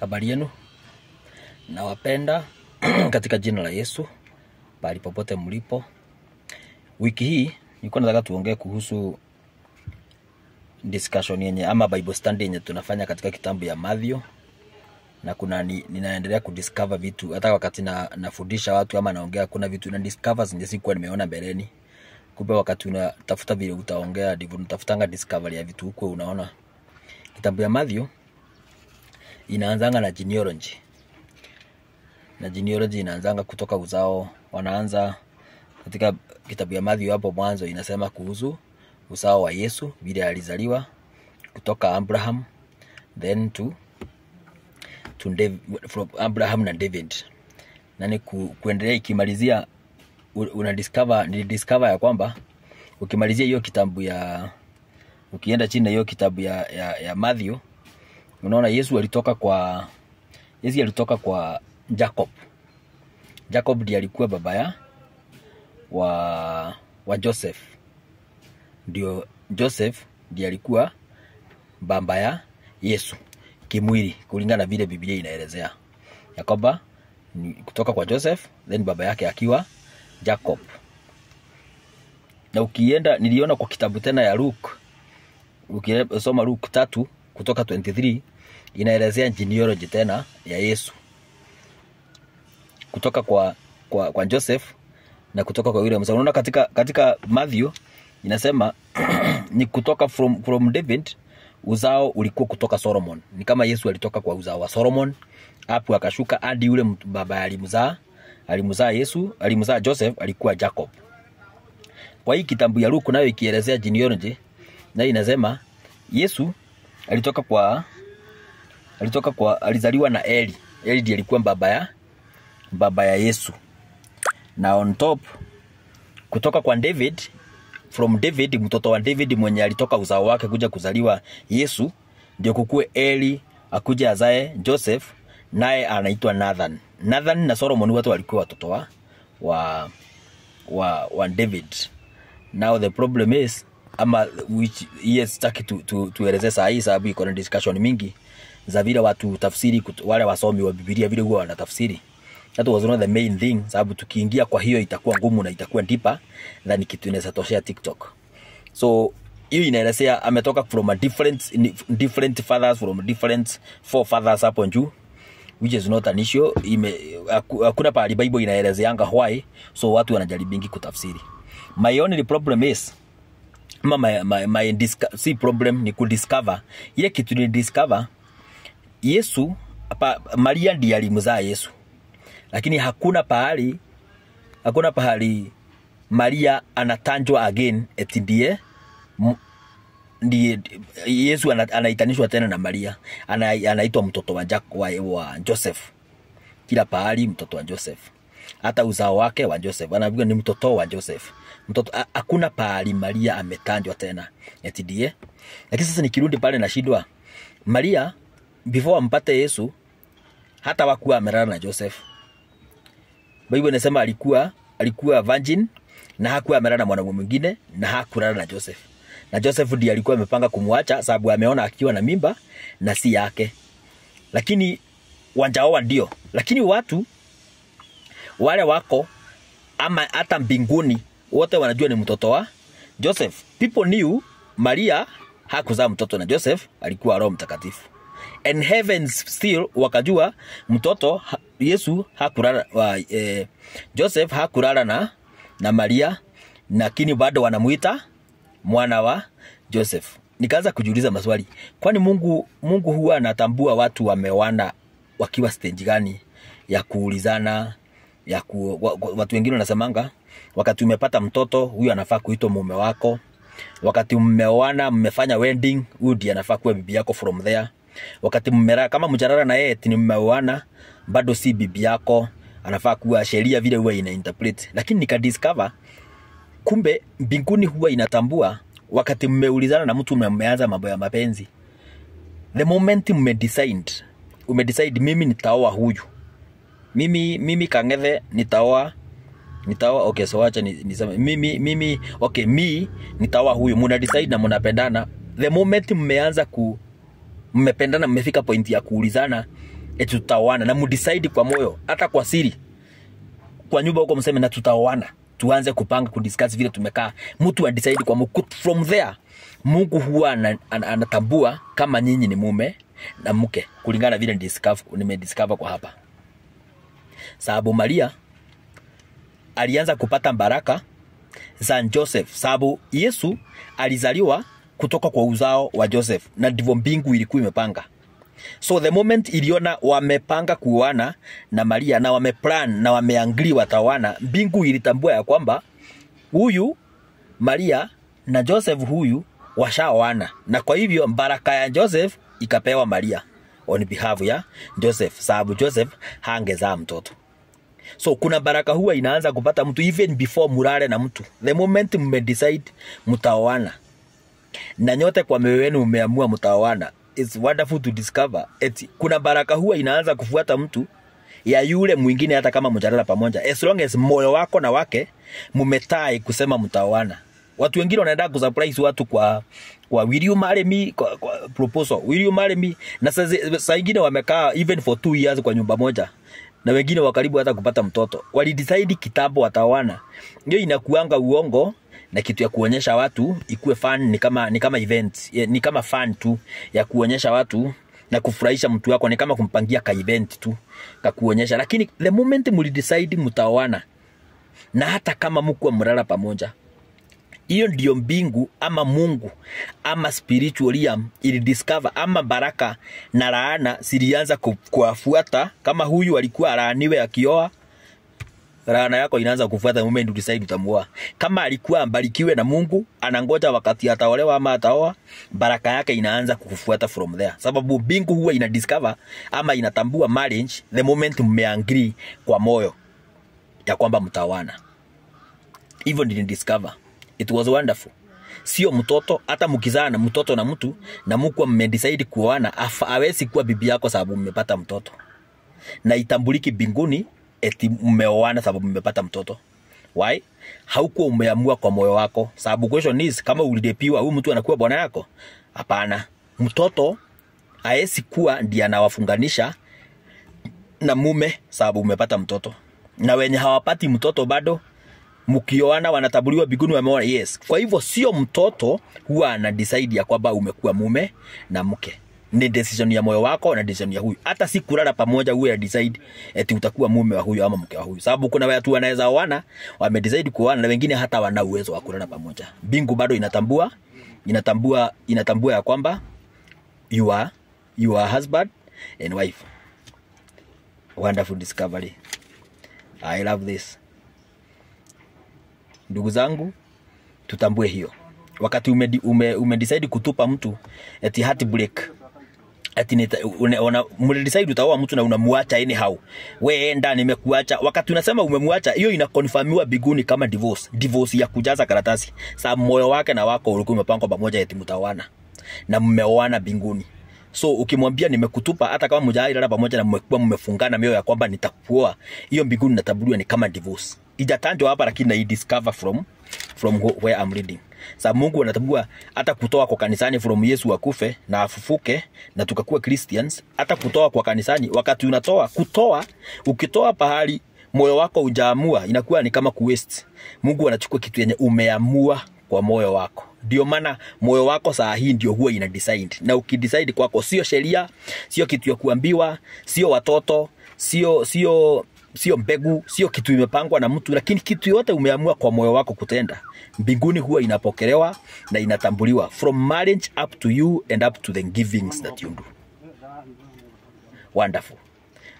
Habari yenu, nawapenda katika jina la Yesu, pali popote mlipo. Wiki hii nilikuwa nataka tuongee kuhusu discussion yenye ama Bible study yenye tunafanya katika kitabu ya Matthew, na kuna ninaendelea kudiscover vitu hata wakati nafundisha watu ama naongea, kuna vitu na discover zenye sikuwa nimeona mbeleni. Kumbe wakati unatafuta vile utaongea ndivyo unatafutanga discovery ya vitu huko. Unaona, kitabu ya Matthew inaanzanga na genealogy. Na genealogy inaanzanga kutoka uzao. Wanaanza katika kitabu ya Matthew hapo mwanzo inasema kuhusu uzao wa Yesu, vile alizaliwa kutoka Abraham, then to David, from Abraham na David. Na ni kuendelea ikimalizia nilidiscover ya kwamba ukimalizia hiyo kitabu ya, ukienda chini hiyo kitabu ya Matthew, unaona Yesu alitoka kwa Jacob. Jacob ndiye alikuwa baba wa Joseph. Ndio Joseph ndiye alikuwa baba ya Yesu kimwili, kulingana na vile Biblia inaelezea. Yakoba ni kutoka kwa Joseph, then baba yake akiwa Jacob. Na ukienda, niliona kwa kitabu tena ya Luke, ukisoma Luke 3 kutoka 23, inaelezea genealogy tena ya Yesu, kutoka kwa Joseph na kutoka kwa yule mzao. Unaona katika Matthew inasema ni kutoka from David, uzao ulikuwa kutoka Solomon. Ni kama Yesu alitoka kwa uzao wa Solomon, hapo akashuka hadi yule baba alimzaa Yesu, alimzaa Joseph, alikuwa Jacob. Kwa hii kitabu ya Luke nayo ikielezea genealogy, na inasema Yesu alizaliwa na Eli. Eli ndiye alikuwa baba ya Yesu. Na on top kutoka kwa David, from David, mtoto wa David mwenye alitoka uzao wake kuja kuzaliwa Yesu, ndio kukue Eli akuja azae Joseph, naye anaitwa Nathan. Nathan na Solomon watu walikuwa watoto wa David. Now the problem is, ama which yes taki tueleze saa hii, sababu iko na discussion mingi za vile watu tafsiri, wale wasomi wa Biblia vile huwa wanatafsiri. That was one of the main thing, sababu tukiingia kwa hiyo itakuwa ngumu na itakuwa deeper than kitu inaweza toshea TikTok. So hiyo inaelezea ametoka from a different fathers, from different forefathers hapo juu, which is not an issue. Hakuna pahali Bible inaelezeanga why, so watu wanajaribingi kutafsiri. My only problem is, si problem, ni kudiscover ile kitu. Ni discover Yesu Maria ndiye alimzaa Yesu, lakini hakuna pahali Maria anatanjwa again eti ndiye Yesu anaitanishwa tena na Maria. Anaitwa mtoto wa Joseph. Kila pahali mtoto wa Joseph. Hata uzao wake wa Joseph anaambiwa ni mtoto wa Joseph. Hakuna pahali Maria ametanjwa tena eti ndiye. Lakini sasa nikirudi pale na shidwa, Maria before ampate Yesu hata wakuwa amelala na Joseph. Bible inasema alikuwa virgin na hakuwa amelala na mwanamume mwingine na hakulala na Joseph. Na Joseph ndiye alikuwa amepanga kumwacha sababu ameona akiwa na mimba na si yake. Lakini wanjaoa ndio. Lakini watu wale wako ama hata mbinguni wote wanajua ni mtoto wa Joseph. People knew Maria hakuzaa mtoto na Joseph, alikuwa Roho Mtakatifu. And heavens still wakajua mtoto Yesu hakulala Joseph hakulala na Maria, lakini bado wanamuita mwana wa Joseph. Nikaanza kujiuliza maswali. Kwani Mungu huwa anatambua watu wamewana wakiwa stage gani ya kuulizana, watu wengine wanasemanga wakati umepata mtoto huyu anafaa kuitwa mume wako. Wakati mmeoana, mmefanya wedding, huyu ndiye anafaa kuwa bibi yako from there. Wakati kama mjarara na yeye ni mmeoana, bado si bibi yako, anafaa kuwa sheria vile huwa ina interpret. Lakini nikadiscover kumbe mbinguni huwa inatambua wakati mmeulizana na mtu, mmeanza mambo ya mapenzi. The moment umedecide mimi nitaoa huyu, mimi Kangethe nitaoa okay, so acha niseme mimi okay, nitaoa huyu. Muna decide na mnapendana. The moment mmeanza mmependana, mmefika point ya kuulizana, eti tutaoana, na mdecide kwa moyo, hata kwa siri kwa nyumba huko, mseme na tutaoana, tuanze kupanga kudiscuss vile tumekaa, mtu wa decide kwa Mungu. From there Mungu huwa anatambua kama nyinyi ni mume na mke, kulingana vile nimediscover kwa hapa. Sababu Maria alianza kupata baraka za Joseph, sababu Yesu alizaliwa kutoka kwa uzao wa Joseph, na ndivyo mbingu ilikuwa imepanga. So the moment iliona wamepanga kuoana na Maria, na wameplan na wameangri wataoana, mbingu ilitambua ya kwamba huyu Maria na Joseph huyu washaoana, na kwa hivyo baraka ya Joseph ikapewa Maria on behalf ya Joseph, sababu Joseph hangezaa mtoto. So kuna baraka huwa inaanza kupata mtu even before mulale na mtu. The moment mmedecide mtaoana na nyote kwa moyo wenu umeamua mtaoana, it's wonderful to discover eti kuna baraka huwa inaanza kufuata mtu ya yule mwingine, hata kama mjalala pamoja, as long as moyo wako na wake mumetai kusema mtaoana. Watu wengine wanaenda kusurprise watu kwa will you marry me, kwa proposal, will you marry me, na saa nyingine wamekaa even for 2 years kwa nyumba moja, na wengine wakaribu hata kupata mtoto. Walidecide kitambo wataoana. Hiyo inakuanga uongo na kitu ya kuonyesha watu ikuwe fun, ni kama event, ni kama fun tu ya kuonyesha watu na kufurahisha mtu wako, ni kama kumpangia ka event tu ka kuonyesha. Lakini the moment mlidecide mtaoana, na hata kama mko mlala pamoja, hiyo ndio mbingu ama Mungu ama spiritual realm ili discover, ama baraka na laana zilianza kufuata. Kama huyu alikuwa laaniwe akioa, laana yako inaanza kufuata the moment you decide utamuoa. Kama alikuwa mbarikiwe na Mungu, anangoja wakati ataolewa ama ataoa, baraka yake inaanza kufuata from there. Sababu mbingu huwa ina discover ama inatambua marriage the moment mmeagree kwa moyo ya kwamba mtaoana. Even didn't discover. It was wonderful. Sio mtoto, hata mkizaa na mtoto na mtu na mko mmedecide kuoana, hawezi kuwa bibi yako sababu mmepata mtoto. Na itambuliki mbinguni eti mmeoana sababu mmepata mtoto. Why? Haukuwa umeamua kwa moyo wako. Sababu question is, kama ulidepiwa huyu mtu anakuwa bwana yako? Hapana. Mtoto haezi kuwa ndiye anawafunganisha na mume sababu umepata mtoto. Na wenye hawapati mtoto bado mkioana wanatambuliwa mbinguni wameona yes. Kwa hivyo sio mtoto huwa ana decide ya kwamba umekuwa mume na mke. Ni decision ya moyo wako na decision ya huyu. Hata si kulala pamoja huwa decide eti utakuwa mume wa huyu ama mke wa huyu. Sababu kuna watu wanaweza oana, wamedecide kuoana, na wengine hata wana uwezo wa kulala pamoja. Mbingu bado inatambua ya kwamba you are husband and wife. Wonderful discovery. I love this. Ndugu zangu, tutambue hiyo. Wakati umedecide kutupa mtu eti heartbreak, eti mlidecide utaoa mtu na unamuacha anyhow, wewe enda nimekuacha. Wakati unasema umemwacha, hiyo inakonfirmiwa mbinguni kama divorce ya kujaza karatasi. Sababu moyo wake na wako ulikuwa umepangwa pamoja eti mtaoana na mmeoana mbinguni. So ukimwambia nimekutupa, hata kama mjailala pamoja na mmekuwa mmefungana mioyo ya kwamba nitakuoa, hiyo mbinguni inatambuliwa ni kama divorce. Ijatanjwa hapa, lakini na discover from where I'm reading. Sababu Mungu anatambua hata kutoa kwa kanisani from Yesu akufe na afufuke na tukakuwa Christians, hata kutoa kwa kanisani. Wakati ukitoa pahali moyo wako hujaamua, inakuwa ni kama kuwaste. Mungu anachukua kitu yenye umeamua kwa moyo wako. Ndio maana moyo wako saa hii ndio huwa ina decide. Na ukidecide kwako, sio sheria, sio kitu ya kuambiwa, sio watoto, sio mbegu, sio kitu imepangwa na mtu, lakini kitu yote umeamua kwa moyo wako kutenda, mbinguni huwa inapokelewa na inatambuliwa from marriage up to you and up to the givings that you do. Wonderful.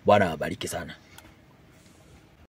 Bwana awabariki sana.